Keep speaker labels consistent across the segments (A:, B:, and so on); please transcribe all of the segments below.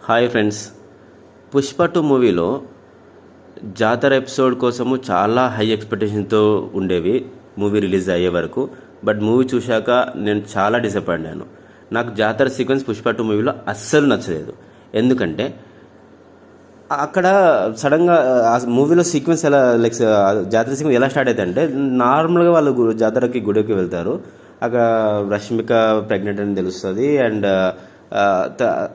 A: Hi friends, Pushpa 2 మూవీలో జాతర episode కోసము చాలా హై ఎక్స్పెక్టేషన్తో ఉండేవి మూవీ రిలీజ్ అయ్యే వరకు. బట్ మూవీ చూశాక నేను చాలా డిసప్పాయింట్ అయ్యాను. నాకు జాతర సీక్వెన్స్ పుష్ప 2 మూవీలో అస్సలు నచ్చలేదు. ఎందుకంటే అక్కడ సడన్గా ఆ మూవీలో సీక్వెన్స్ ఎలా జాతర సీక్వెన్స్ ఎలా స్టార్ట్ అవుతుంది అంటే, నార్మల్గా వాళ్ళు జాతరకి గుడికి వెళ్తారు. అక్కడ రష్మిక ప్రెగ్నెంట్ అని తెలుస్తుంది. అండ్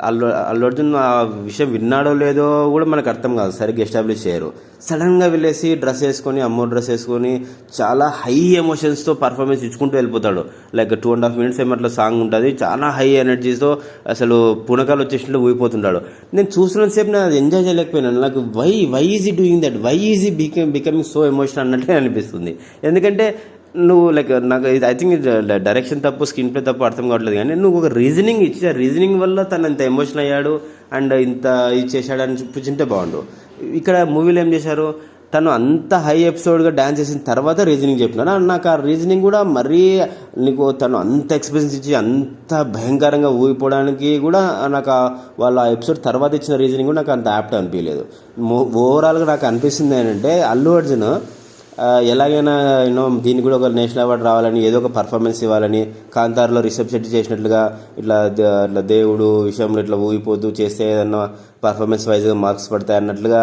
A: అల్లు అర్జున్ ఆ విషయం విన్నాడో లేదో కూడా మనకు అర్థం కాదు, సరిగ్గా ఎస్టాబ్లిష్ చేయరు. సడన్గా వెళ్ళేసి డ్రెస్ వేసుకొని, అమ్మో డ్రెస్ వేసుకొని చాలా హై ఎమోషన్స్తో పర్ఫార్మెన్స్ ఇచ్చుకుంటూ వెళ్ళిపోతాడు. 2.5 minutes ఏమట్లా సాంగ్ ఉంటుంది, చాలా హై ఎనర్జీతో అసలు పునకాలు వచ్చేసినట్లు ఊగిపోతుంటాడు. నేను చూస్తున్నంతసేపు నేను అది ఎంజాయ్ చేయలేకపోయినాను. నాకు వై ఈజ్ ఈ డూయింగ్ దట్, వై ఈజ్ ఈ బికమింగ్ సో ఎమోషనల్ అన్నట్లే అనిపిస్తుంది. ఎందుకంటే నువ్వు నాకు ఐ థింక్ డైరెక్షన్ తప్పు, స్క్రీన్ ప్లే తప్పు అర్థం కావట్లేదు. కానీ నువ్వు ఒక రీజనింగ్ ఇచ్చి, ఆ రీజనింగ్ వల్ల తను ఇంత ఎమోషనల్ అయ్యాడు అండ్ ఇంత ఇచ్చేసాడు అని చూపించింటే బాగుండు. ఇక్కడ మూవీలో ఏం చేశారు, తను అంత హై ఎపిసోడ్గా డ్యాన్స్ చేసిన తర్వాత రీజనింగ్ చెప్పినాడు. నాకు ఆ రీజనింగ్ కూడా మరీ నీకు తను అంత ఎక్స్పీరియన్స్ ఇచ్చి అంత భయంకరంగా ఊగిపోవడానికి కూడా నాకు వాళ్ళ ఆ ఎపిసోడ్ తర్వాత ఇచ్చిన రీజనింగ్ కూడా నాకు అంత యాప్ట్ అనిపించలేదు. ఓవరాల్గా నాకు అనిపిస్తుంది ఏంటంటే, అల్లు అర్జున్ ఎలాగైనా దీనికి కూడా ఒక నేషనల్ అవార్డు రావాలని, ఏదో ఒక పర్ఫార్మెన్స్ ఇవ్వాలని, కాంతార్లో రిషబ్ శెట్టి చేసినట్లుగా ఇట్లా దేవుడు విషయంలో ఇట్లా ఊగిపోతూ చేస్తే ఏదన్నా పర్ఫార్మెన్స్ వైజ్గా మార్క్స్ పడతాయి అన్నట్లుగా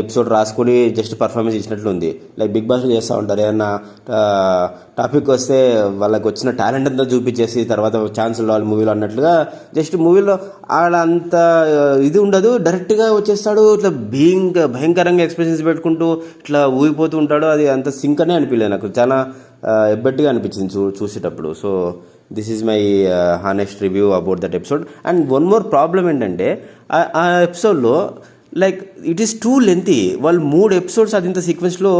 A: ఎపిసోడ్ రాసుకొని జస్ట్ పర్ఫార్మెన్స్ ఇచ్చినట్లు ఉంది. బిగ్ బాస్లో చేస్తూ ఉంటారు, ఏదన్నా టాపిక్ వస్తే వాళ్ళకి వచ్చిన టాలెంట్ అంతా చూపించేసి తర్వాత ఛాన్స్ వాళ్ళు మూవీలో అన్నట్లుగా జస్ట్ మూవీలో ఆడ అంత ఇది ఉండదు. డైరెక్ట్గా వచ్చేస్తాడు, ఇట్లా భయంకరంగా ఎక్స్ప్రెషన్స్ పెట్టుకుంటూ ఇట్లా ఊగిపోతూ ఉంటాడు. అది అంత సింక్ అనే అనిపించలేదు, నాకు చాలా ఎబ్బెట్టిగా అనిపించింది చూసేటప్పుడు. So this is my honest review about that episode. And one more problem ఏంటంటే, ఆ ఎపిసోడ్లో ఇట్ ఈస్ టూ లెంతీ. వాళ్ళు 3 ఎపిసోడ్స్ అది ఇంత సీక్వెన్స్లో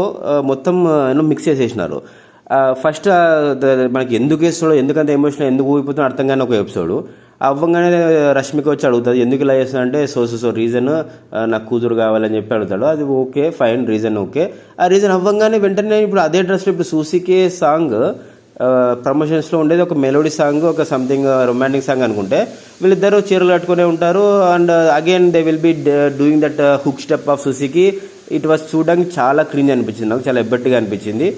A: మొత్తం మిక్స్ చేసేసినారు. ఫస్ట్ మనకి ఎందుకు వేస్తాడో, ఎందుకంత ఎమోషనల్, ఎందుకు ఊగిపోతుందో అర్థం కానీ ఒక ఎపిసోడ్ అవ్వగానే రష్మిక వచ్చి అడుగుతుంది, ఎందుకు ఇలా చేస్తున్నా అంటే సో రీజన్ నాకు కూతురు కావాలని చెప్పి అడుగుతాడు. అది ఓకే, ఫైన్, రీజన్ ఓకే. ఆ రీజన్ అవ్వగానే వెంటనే ఇప్పుడు అదే డ్రెస్లో ఇప్పుడు సూసికే సాంగ్ ప్రమోషన్స్లో ఉండేది ఒక మెలోడీ సాంగ్, ఒక సంథింగ్ రొమాంటిక్ సాంగ్ అనుకుంటే, వీళ్ళిద్దరూ చీరలు కట్టుకునే ఉంటారు. And again they will be doing that hook step of Sooseki. It was చూడడానికి చాలా క్రింజ్ అనిపించింది, నాకు చాలా ఎబ్బట్టిగా అనిపించింది.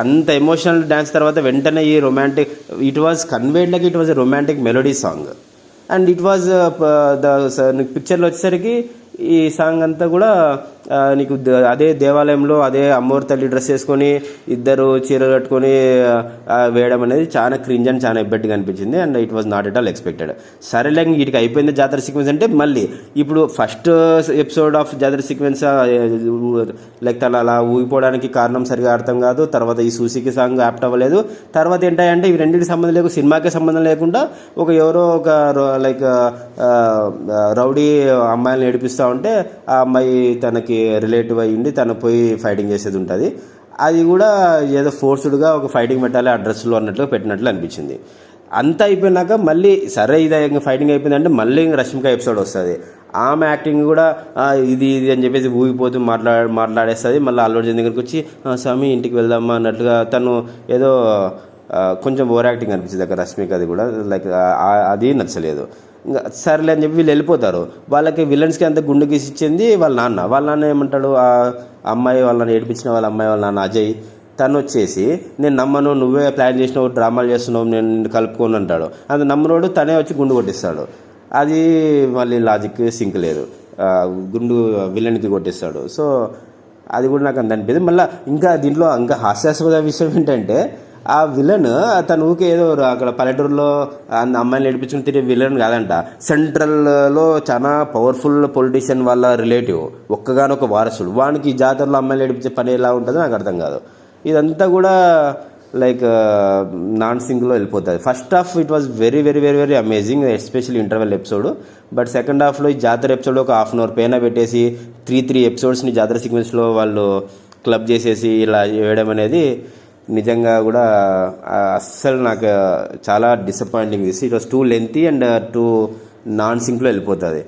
A: అంత ఎమోషనల్ డ్యాన్స్ తర్వాత వెంటనే ఈ romantic, it was conveyed it was a romantic melody song. And it was పిక్చర్లో వచ్చేసరికి ఈ సాంగ్ అంతా కూడా నీకు అదే దేవాలయంలో అదే అమ్మవారి తల్లి డ్రెస్ వేసుకొని ఇద్దరు చీరలు కట్టుకొని వేయడం అనేది చాలా క్రింజ్ అని చాలా ఎబ్బెట్టిగా అనిపించింది. And it was not at all expected. సరేలే వీటికి అయిపోయింది జాతర సీక్వెన్స్ అంటే, మళ్ళీ ఇప్పుడు ఫస్ట్ ఎపిసోడ్ ఆఫ్ జాతర సీక్వెన్స్ తను అలా ఊగిపోవడానికి కారణం సరిగా అర్థం కాదు. తర్వాత ఈ సూసికి సాంగ్ యాప్ట్ అవ్వలేదు. తర్వాత ఏంటంటే ఇవి రెండింటికి సంబంధం లేకుండా, సినిమాకే సంబంధం లేకుండా ఎవరో ఒక రౌడీ అమ్మాయిని ఏడిపిస్తూ ఉంటే ఆ అమ్మాయి తనకి రిలేటివ్ అయ్యింది, తను పోయి ఫైటింగ్ చేసేది ఉంటుంది. అది కూడా ఏదో ఫోర్స్డ్గా ఒక ఫైటింగ్ పెట్టాలి ఆ డ్రెస్లో అన్నట్లు పెట్టినట్లు అనిపించింది. అంతా అయిపోయినాక మళ్ళీ సరే ఇది ఫైటింగ్ అయిపోయిందంటే మళ్ళీ రష్మిక ఎపిసోడ్ వస్తుంది. ఆమె యాక్టింగ్ కూడా ఇది అని చెప్పేసి ఊగిపోతూ మాట్లాడేస్తుంది. మళ్ళీ అల్లు అర్జున్ దగ్గరికి వచ్చి స్వామి ఇంటికి వెళ్దామా అన్నట్లుగా తను ఏదో కొంచెం ఓవర్ యాక్టింగ్ అనిపించింది అక్కడ రష్మిక. అది కూడా అది నచ్చలేదు. ఇంకా సరేలే అని చెప్పి వీళ్ళు వెళ్ళిపోతారు. వాళ్ళకి విలన్స్కి అంత గుండు గీసి ఇచ్చింది వాళ్ళ నాన్న ఏమంటాడు, ఆ అమ్మాయి వాళ్ళని ఏడిపించిన వాళ్ళ అమ్మాయి వాళ్ళ నాన్న అజయ్, తను వచ్చేసి నేను నమ్మను, నువ్వే ప్లాన్ చేసినావు, డ్రామాలు చేస్తున్నావు, నేను కలుపుకోను అంటాడు. అది నమ్మనోడు తనే వచ్చి గుండు కొట్టిస్తాడు. అది మళ్ళీ లాజిక్ సింక్ లేదు, గుండు విలన్కి కొట్టిస్తాడు. సో అది కూడా నాకు అంత అనిపించింది. మళ్ళీ ఇంకా దీంట్లో ఇంకా హాస్యాస్పద విషయం ఏంటంటే, ఆ విలన్ తను ఊకే ఏదో అక్కడ పల్లెటూరులో అమ్మాయిని నడిపించుకుని తిరిగే విలన్ కాదంట. సెంట్రల్లో చాలా పవర్ఫుల్ పొలిటీషియన్ వాళ్ళ రిలేటివ్, ఒక్కగానొక వారసుడు. వానికి జాతరలో అమ్మాయిని నడిపించే పని ఎలా ఉంటుందో నాకు అర్థం కాదు. ఇదంతా కూడా నాన్ సింక్లో వెళ్ళిపోతుంది. First half it was very very very very amazing, especially interval episode. But second హాఫ్లో ఈ జాతర ఎపిసోడ్ ఒక ½ అవర్ పైన పెట్టేసి 3 ఎపిసోడ్స్ని జాతర సీక్వెన్స్లో వాళ్ళు క్లబ్ చేసేసి ఇలా వేయడం అనేది నిజంగా కూడా అస్సలు నాకు చాలా disappointing. It was too lengthy and too non సింక్లో వెళ్ళిపోతుంది.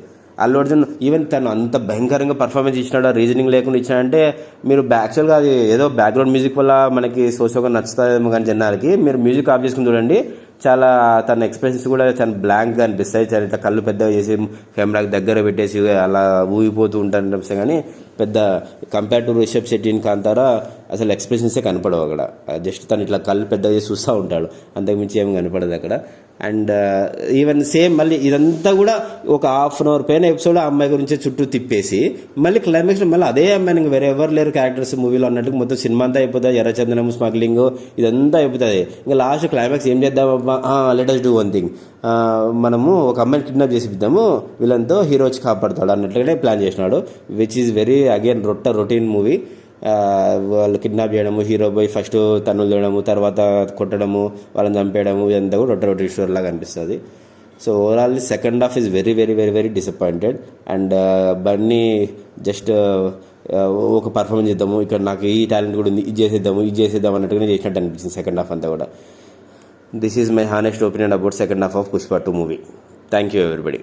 A: అల్లు అర్జున్ ఈవెన్ తను అంత భయంకరంగా పర్ఫార్మెన్స్ ఇచ్చినాడు, రీజనింగ్ లేకుండా ఇచ్చినాడంటే, మీరు యాక్చువల్గా అది ఏదో బ్యాక్గ్రౌండ్ మ్యూజిక్ వల్ల మనకి సోషల్గా నచ్చుతుందేమో కానీ జనాలకి, మీరు మ్యూజిక్ ఆఫ్ చేసుకుని చూడండి, చాలా తన ఎక్స్ప్రెషన్స్ కూడా చాలా బ్లాంక్గా అనిపిస్తాయి. చాలా ఇట్లా కళ్ళు పెద్దగా చేసి కెమెరాకి దగ్గర పెట్టేసి అలా ఊగిపోతూ ఉంటాను అనిపిస్తాయి. కానీ పెద్ద compare to Rishab Shetty in Kantara అసలు ఎక్స్ప్రెషన్సే కనపడవు అక్కడ. జస్ట్ తను ఇట్లా కళ్ళు పెద్దగా చేసి చూస్తూ ఉంటాడు, అంతకుమించి ఏం కనపడదు అక్కడ. అండ్ ఈవెన్ సేమ్ మళ్ళీ ఇదంతా కూడా ఒక హాఫ్ అన్ అవర్ పైన ఎపిసోడ్ ఆ అమ్మాయి గురించి చుట్టూ తిప్పేసి మళ్ళీ క్లైమాక్స్లో మళ్ళీ అదే అమ్మాయిని ఇంకా వేరే ఎవరు లేరు క్యారెక్టర్స్ మూవీలో అన్నట్టు మొత్తం సినిమా అంతా అయిపోతుంది. ఎర్రచందనం, స్మగ్లింగ్ ఇదంతా అయిపోతుంది. ఇంకా లాస్ట్ క్లైమాక్స్ ఏం చేద్దామబ్బా, let us do one thing, మనము ఒక అమ్మాయిని కిడ్నాప్ చేసిద్దాము, వీళ్ళంతో హీరో వచ్చి కాపాడుతాడు అన్నట్లుగానే ప్లాన్ చేసినాడు. Which is very again routine movie. వాళ్ళు కిడ్నాప్ చేయడము, హీరో పోయి ఫస్ట్ తన్నులు చేయడము, తర్వాత కొట్టడము, వాళ్ళని చంపేయడము, ఇదంతా కూడా రొటీ స్టోర్ లాగా అనిపిస్తుంది. So overall second half is very very very very disappointed. And Bunny just ఒక పర్ఫార్మెన్స్ చేద్దాము, ఇక్కడ నాకు ఈ టాలెంట్ కూడా ఉంది, ఇది చేసేద్దాం అన్నట్టుగానే చేసినట్టు అనిపించింది సెకండ్ హాఫ్ అంతా కూడా. This is my honest opinion about second half of Pushpa 2 movie. Thank you everybody.